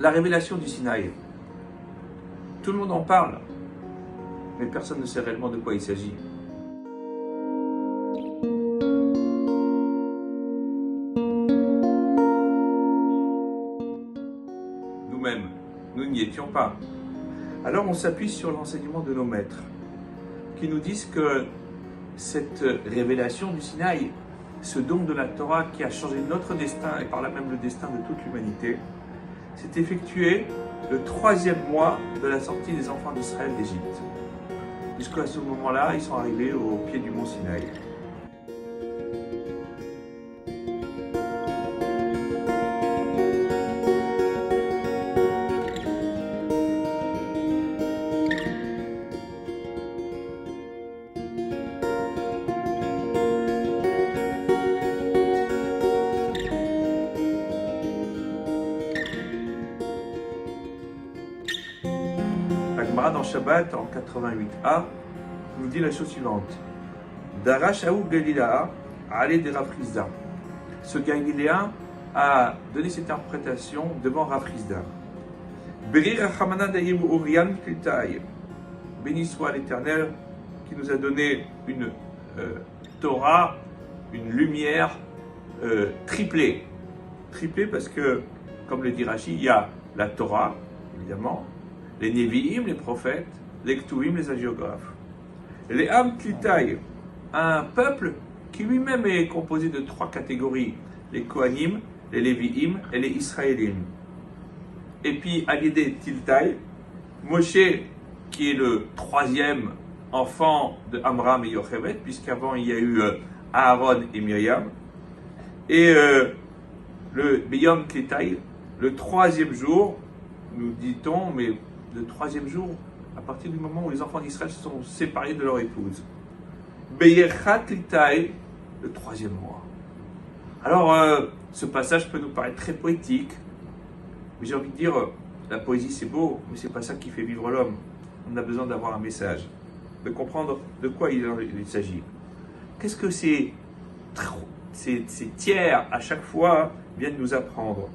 La révélation du Sinaï. Tout le monde en parle, mais personne ne sait réellement de quoi il s'agit. Nous-mêmes, nous n'y étions pas. Alors on s'appuie sur l'enseignement de nos maîtres, qui nous disent que cette révélation du Sinaï, ce don de la Torah qui a changé notre destin et par là même le destin de toute l'humanité, s'est effectué le 3e mois de la sortie des enfants d'Israël d'Égypte. Jusqu'à ce moment-là, ils sont arrivés au pied du mont Sinaï. La Gemara dans Shabbat, en 88a, nous dit la chose suivante. Darash Aou Galilaa, allé de Rav Hizda. Ce Galiléen a donné cette interprétation devant Rav Hizda. Beri Rachamana Dayim Urian Klitaï. Béni soit l'Éternel qui nous a donné une Torah, une lumière triplée. Triplée parce que, comme le dit Rashi, il y a la Torah, évidemment, les Nevi'im, les prophètes, les Ktuvim, les hagiographes. Les Am Klitaï, un peuple qui lui-même est composé de 3 catégories, les Kohanim, les Lévi'im et les Israélim. Et puis Alidé Tiltaï, Moshe, qui est le 3e enfant de Amram et Yocheved, puisqu'avant il y a eu Aaron et Myriam. Et le Beyom Klitaï, le 3e jour, nous dit-on, mais le 3e jour, à partir du moment où les enfants d'Israël se sont séparés de leur épouse. Beyechat Klitaï, le 3e mois. Alors, ce passage peut nous paraître très poétique, mais j'ai envie de dire, la poésie c'est beau, mais c'est pas ça qui fait vivre l'homme. On a besoin d'avoir un message, de comprendre de quoi il s'agit. Qu'est-ce que ces tiers à chaque fois viennent nous apprendre?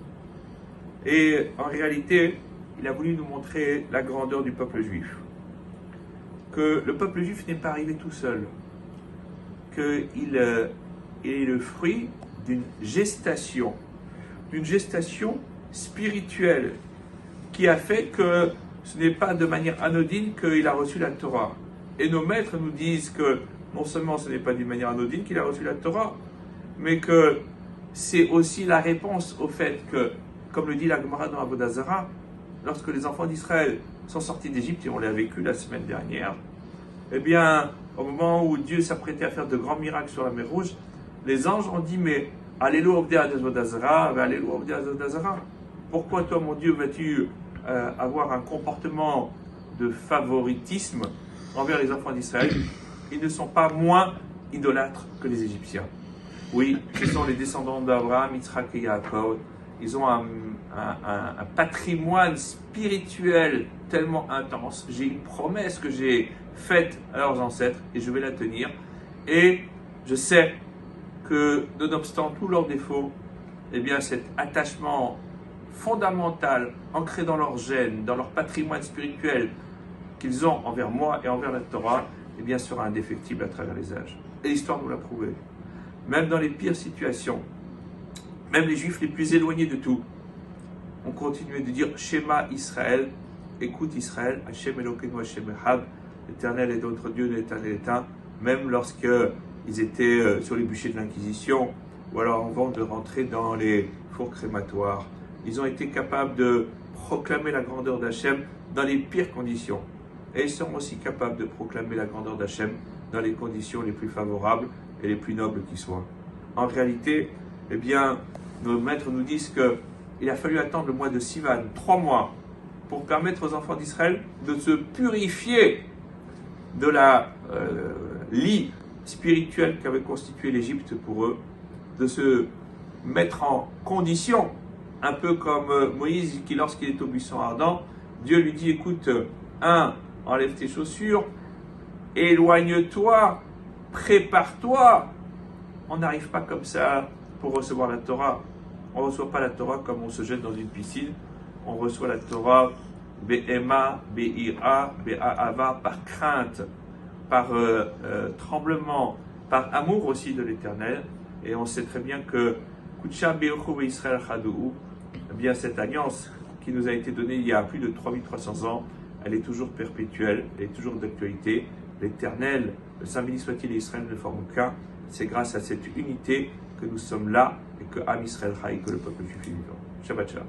Et en réalité, il a voulu nous montrer la grandeur du peuple juif. Que le peuple juif n'est pas arrivé tout seul. Qu'il est le fruit d'une gestation spirituelle qui a fait que ce n'est pas de manière anodine qu'il a reçu la Torah. Et nos maîtres nous disent que non seulement ce n'est pas d'une manière anodine qu'il a reçu la Torah, mais que c'est aussi la réponse au fait que, comme le dit la Gemara dans Avodah Zarah, lorsque les enfants d'Israël sont sortis d'Égypte, et on l'a vécu la semaine dernière, eh bien, au moment où Dieu s'apprêtait à faire de grands miracles sur la mer Rouge, les anges ont dit, mais Alléluia Avodah Zarah, Alléluia Avodah Zarah. Pourquoi toi, mon Dieu, vas-tu avoir un comportement de favoritisme envers les enfants d'Israël? Ils ne sont pas moins idolâtres que les Égyptiens. Oui, ce sont les descendants d'Abraham, Yitzhak et Yaakov. Ils ont un patrimoine spirituel tellement intense. J'ai une promesse que j'ai faite à leurs ancêtres et je vais la tenir. Et je sais que, nonobstant tous leurs défauts, eh bien, cet attachement fondamental, ancré dans leur gène, dans leur patrimoine spirituel qu'ils ont envers moi et envers la Torah, eh bien, sera indéfectible à travers les âges. Et l'histoire nous l'a prouvé. Même dans les pires situations, même les Juifs les plus éloignés de tout, ont continué de dire Shema Israël, écoute Israël, Hashem Elokeinu Hashem Echad, l'Éternel est notre Dieu, l'Éternel est un, même lorsqu'ils étaient sur les bûchers de l'Inquisition, ou alors avant de rentrer dans les fours crématoires. Ils ont été capables de proclamer la grandeur d'Hachem dans les pires conditions. Et ils sont aussi capables de proclamer la grandeur d'Hachem dans les conditions les plus favorables et les plus nobles qui soient. En réalité, eh bien, nos maîtres nous disent qu'il a fallu attendre le mois de Sivan, 3 mois, pour permettre aux enfants d'Israël de se purifier de la lie spirituelle qu'avait constitué l'Égypte pour eux, de se mettre en condition, un peu comme Moïse qui, lorsqu'il est au buisson ardent, Dieu lui dit, écoute, enlève tes chaussures, éloigne-toi, prépare-toi. On n'arrive pas comme ça pour recevoir la Torah. On ne reçoit pas la Torah comme on se jette dans une piscine on reçoit la Torah Be'ema, Be'ira, Be'ahava, par crainte, par tremblement, par amour aussi de l'Éternel. Et on sait très bien que Kutsha Be'ochu Israël Chadou, eh bien cette alliance qui nous a été donnée il y a plus de 3300 ans, elle est toujours perpétuelle, elle est toujours d'actualité. L'Éternel, le Saint béni soit-il et Israël ne forment qu'un. C'est grâce à cette unité que nous sommes là et que Am Israël Chai, que le peuple juif est vivant. Shabbat Shalom.